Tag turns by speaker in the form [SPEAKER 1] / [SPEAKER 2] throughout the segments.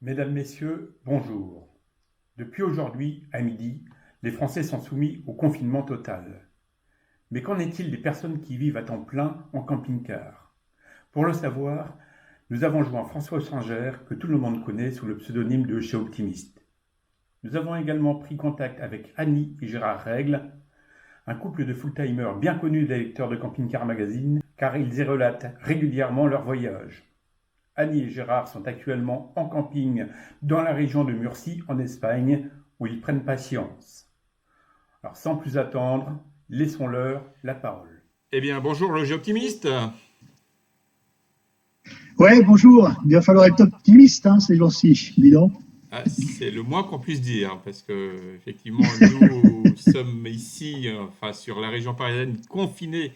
[SPEAKER 1] Mesdames, Messieurs, bonjour. Depuis aujourd'hui, à midi, les Français sont soumis au confinement total. Mais qu'en est-il des personnes qui vivent à temps plein en camping-car? Pour le savoir, nous avons joint François Singer, que tout le monde connaît sous le pseudonyme de Chez Optimiste. Nous avons également pris contact avec Annie et Gérard Règle, un couple de full-timers bien connus des lecteurs de Camping Car Magazine, car ils y relatent régulièrement leurs voyages. Annie et Gérard sont actuellement en camping dans la région de Murcie, en Espagne, où ils prennent patience. Alors sans plus attendre, laissons-leur la parole.
[SPEAKER 2] Eh bien, bonjour le jeu optimiste.
[SPEAKER 3] Ouais, bonjour. Il va falloir être optimiste ces jours-ci, dis donc.
[SPEAKER 2] Ah, c'est le moins qu'on puisse dire, parce que effectivement, nous sommes ici, sur la région parisienne, confinés,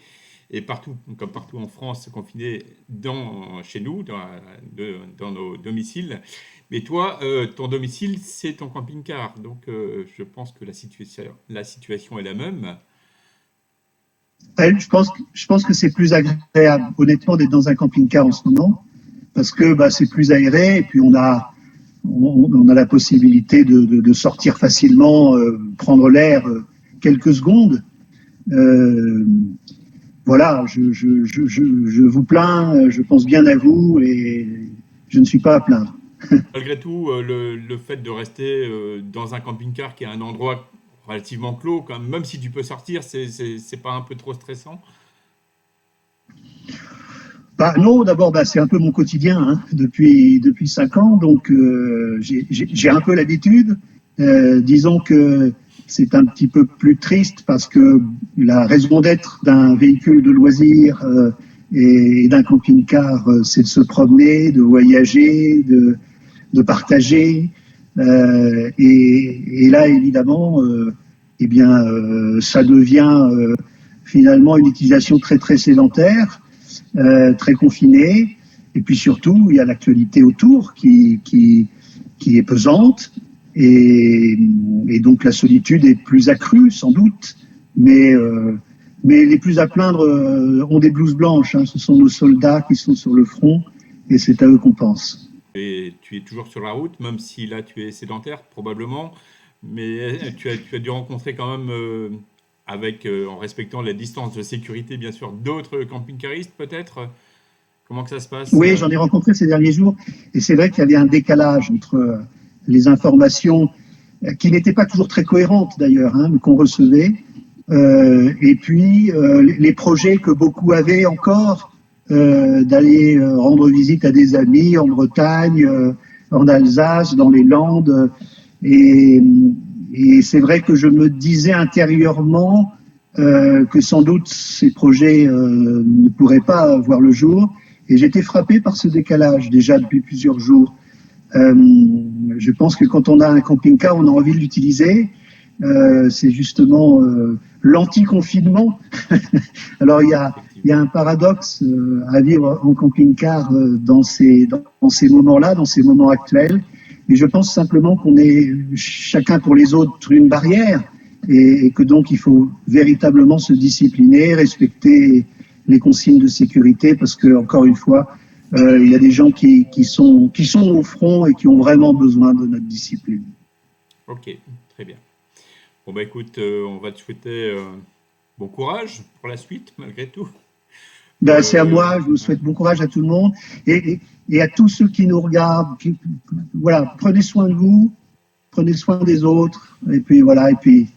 [SPEAKER 2] et partout, comme partout en France, confinés chez nous, dans nos domiciles. Mais toi, ton domicile, c'est ton camping-car, donc je pense que la situation est la même.
[SPEAKER 3] Ouais, je pense que c'est plus agréable, honnêtement, d'être dans un camping-car en ce moment, parce que c'est plus aéré, et puis on a la possibilité de sortir facilement, prendre l'air quelques secondes. Voilà, je vous plains, je pense bien à vous et je ne suis pas à plaindre.
[SPEAKER 2] Malgré tout, le fait de rester dans un camping-car qui est un endroit relativement clos, quand même si tu peux sortir, c'est pas un peu trop stressant?
[SPEAKER 3] Non, d'abord, c'est un peu mon quotidien depuis 5 ans, donc j'ai un peu l'habitude. Disons que c'est un petit peu plus triste parce que la raison d'être d'un véhicule de loisir et d'un camping-car, c'est de se promener, de voyager, de partager. Et là, évidemment, ça devient finalement une utilisation très très sédentaire, très confinée. Et puis surtout, il y a l'actualité autour qui est pesante. Et donc la solitude est plus accrue, sans doute, mais les plus à plaindre ont des blouses blanches. Ce sont nos soldats qui sont sur le front, et c'est à eux qu'on pense.
[SPEAKER 2] Et tu es toujours sur la route, même si là tu es sédentaire, probablement, mais tu as dû rencontrer quand même, en respectant la distance de sécurité, bien sûr, d'autres camping-caristes, peut-être? Comment que ça se passe?
[SPEAKER 3] Oui, j'en ai rencontré ces derniers jours, et c'est vrai qu'il y avait un décalage entre les informations qui n'étaient pas toujours très cohérentes d'ailleurs, qu'on recevait, et puis les projets que beaucoup avaient encore d'aller rendre visite à des amis en Bretagne, en Alsace, dans les Landes, et c'est vrai que je me disais intérieurement que sans doute ces projets ne pourraient pas voir le jour, et j'étais frappé par ce décalage déjà depuis plusieurs jours. Je pense que quand on a un camping-car, on a envie de l'utiliser. C'est justement l'anti-confinement. Alors il y a un paradoxe à vivre en camping-car dans ces moments-là, dans ces moments actuels. Mais je pense simplement qu'on est chacun pour les autres une barrière, et que donc il faut véritablement se discipliner, respecter les consignes de sécurité, parce que encore une fois, il y a des gens qui sont au front et qui ont vraiment besoin de notre discipline.
[SPEAKER 2] Ok, très bien. Bon, écoute, on va te souhaiter bon courage pour la suite, malgré tout.
[SPEAKER 3] C'est à moi, je vous souhaite bon courage à tout le monde et à tous ceux qui nous regardent. Voilà, prenez soin de vous, prenez soin des autres, et puis voilà, et puis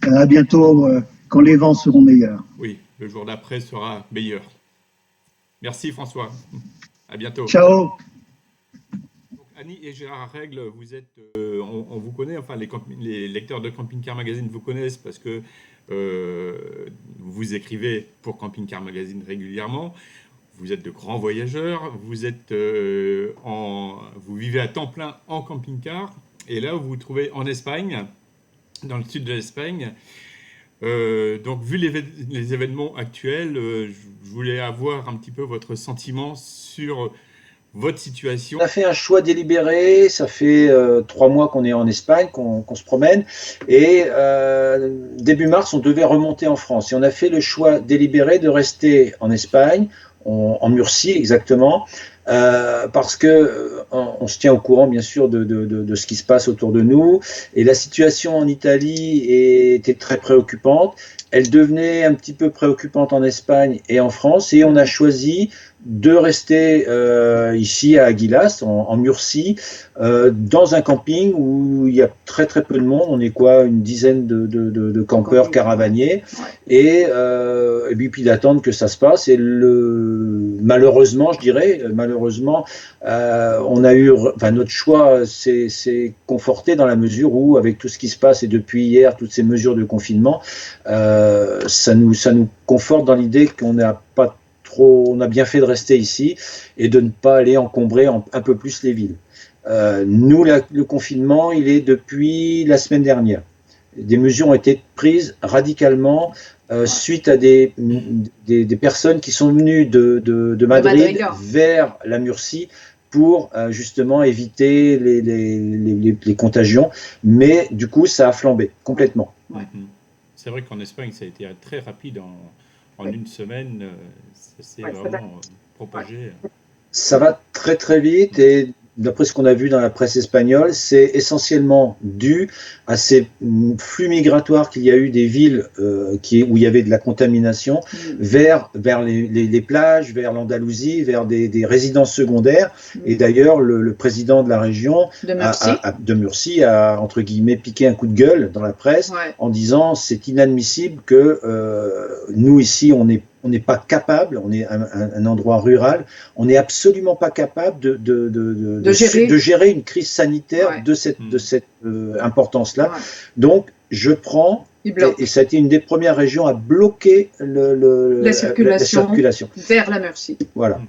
[SPEAKER 3] à bientôt quand les vents seront meilleurs.
[SPEAKER 2] Oui, le jour d'après sera meilleur. Merci François. À bientôt.
[SPEAKER 3] Ciao.
[SPEAKER 2] Donc, Annie et Gérard Règle, vous êtes, on vous connaît, enfin les lecteurs de Camping Car Magazine vous connaissent parce que vous écrivez pour Camping Car Magazine régulièrement. Vous êtes de grands voyageurs, vous vivez à temps plein en camping-car, et là vous vous trouvez en Espagne, dans le sud de l'Espagne. Donc, vu les événements actuels, je voulais avoir un petit peu votre sentiment sur votre situation.
[SPEAKER 4] On a fait un choix délibéré, ça fait 3 mois qu'on est en Espagne, qu'on se promène, et début mars, on devait remonter en France. Et on a fait le choix délibéré de rester en Espagne. en Murcie exactement, parce que on se tient au courant bien sûr de ce qui se passe autour de nous, et la situation en Italie était très préoccupante. Elle devenait un petit peu préoccupante en Espagne et en France, et on a choisi de rester ici à Aguilas, en Murcie, dans un camping où il y a très très peu de monde. On est quoi, une dizaine de campeurs caravaniers, et puis d'attendre que ça se passe. Et malheureusement, je dirais, on a eu, enfin, notre choix s'est conforté dans la mesure où, avec tout ce qui se passe et depuis hier, toutes ces mesures de confinement, ça nous conforte dans l'idée qu'on n'a pas on a bien fait de rester ici et de ne pas aller encombrer un peu plus les villes. Nous, le confinement, il est depuis la semaine dernière. Des mesures ont été prises radicalement suite à des personnes qui sont venues de Madrid vers la Murcie pour justement éviter les contagions. Mais du coup, ça a flambé complètement.
[SPEAKER 2] Ouais. C'est vrai qu'en Espagne, ça a été très rapide. En une semaine, ça s'est vraiment propagé.
[SPEAKER 4] Ça va très très vite, et d'après ce qu'on a vu dans la presse espagnole, c'est essentiellement dû à ces flux migratoires qu'il y a eu des villes où il y avait de la contamination vers les plages, vers l'Andalousie, vers des résidences secondaires. Et d'ailleurs, le président de la région de Murcie a, entre guillemets, piqué un coup de gueule dans la presse en disant c'est inadmissible que nous ici, on n'est pas capable, on est un endroit rural, on n'est absolument pas capable de gérer une crise sanitaire de cette importance-là. Donc, je prends, et ça a été une des premières régions à bloquer la circulation
[SPEAKER 5] vers la Murcie.
[SPEAKER 4] Voilà.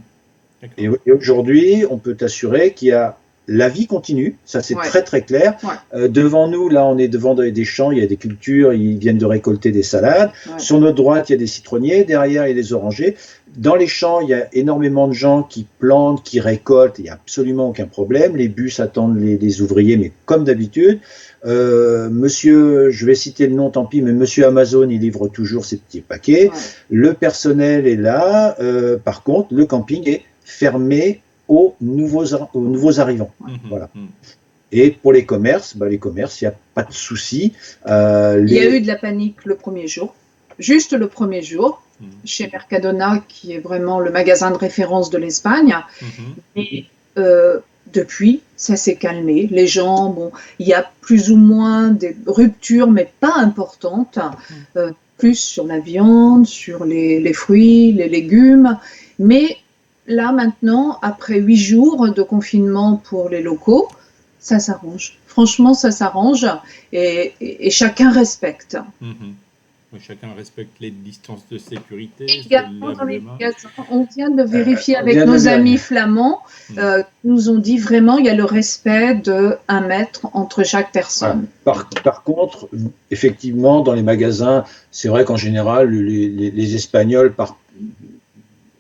[SPEAKER 4] Et aujourd'hui, on peut t'assurer qu'il y a la vie continue, ça c'est très très clair. Devant nous, là, on est devant des champs, il y a des cultures, ils viennent de récolter des salades. Sur notre droite, il y a des citronniers, derrière, il y a des orangers. Dans les champs, il y a énormément de gens qui plantent, qui récoltent, il n'y a absolument aucun problème. Les bus attendent les ouvriers, mais comme d'habitude. Monsieur, je vais citer le nom, tant pis, mais Monsieur Amazon, il livre toujours ses petits paquets. Le personnel est là. Par contre, le camping est fermé aux nouveaux arrivants. Voilà. Et pour les commerces, il n'y a pas de souci.
[SPEAKER 5] Il y a eu de la panique le premier jour, juste le premier jour, chez Mercadona, qui est vraiment le magasin de référence de l'Espagne. Et depuis, ça s'est calmé. Les gens, il y a plus ou moins des ruptures, mais pas importantes, plus sur la viande, sur les fruits, les légumes. Mais là, maintenant, après 8 jours de confinement pour les locaux, ça s'arrange. Franchement, ça s'arrange et chacun respecte.
[SPEAKER 2] Chacun respecte les distances de sécurité.
[SPEAKER 5] Également dans les magasins, on vient de vérifier avec nos amis flamands, nous ont dit vraiment il y a le respect de 1 mètre entre chaque personne.
[SPEAKER 4] Par contre, effectivement, dans les magasins, c'est vrai qu'en général, les Espagnols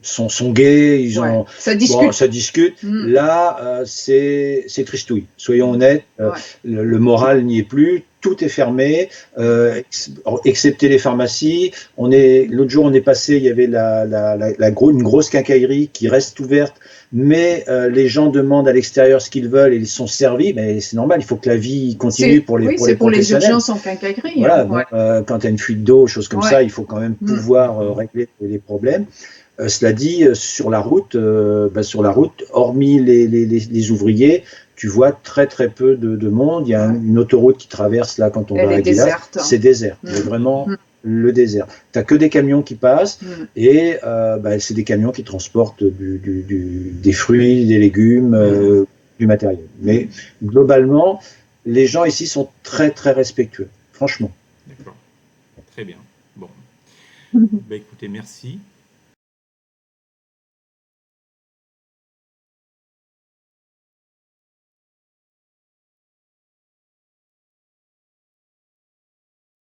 [SPEAKER 4] sont gays, ça discute. Là, c'est tristouille. Soyons honnêtes, le moral n'y est plus. Tout est fermé, excepté les pharmacies. L'autre jour, on est passé, il y avait une grosse quincaillerie qui reste ouverte, mais les gens demandent à l'extérieur ce qu'ils veulent et ils sont servis. Mais c'est normal, il faut que la vie continue pour les professionnels.
[SPEAKER 5] C'est pour les urgences en quincaillerie.
[SPEAKER 4] Voilà, quand il y a une fuite d'eau, choses comme ça, il faut quand même pouvoir régler les problèmes. Cela dit, sur la route, hormis les ouvriers, tu vois très très peu de monde. Il y a une autoroute qui traverse là quand on va à Aguilas. C'est désert, c'est vraiment le désert. Tu n'as que des camions qui passent et c'est des camions qui transportent des fruits, des légumes, du matériel. Mais globalement, les gens ici sont très très respectueux, franchement.
[SPEAKER 2] D'accord, très bien. Bon, écoutez, merci.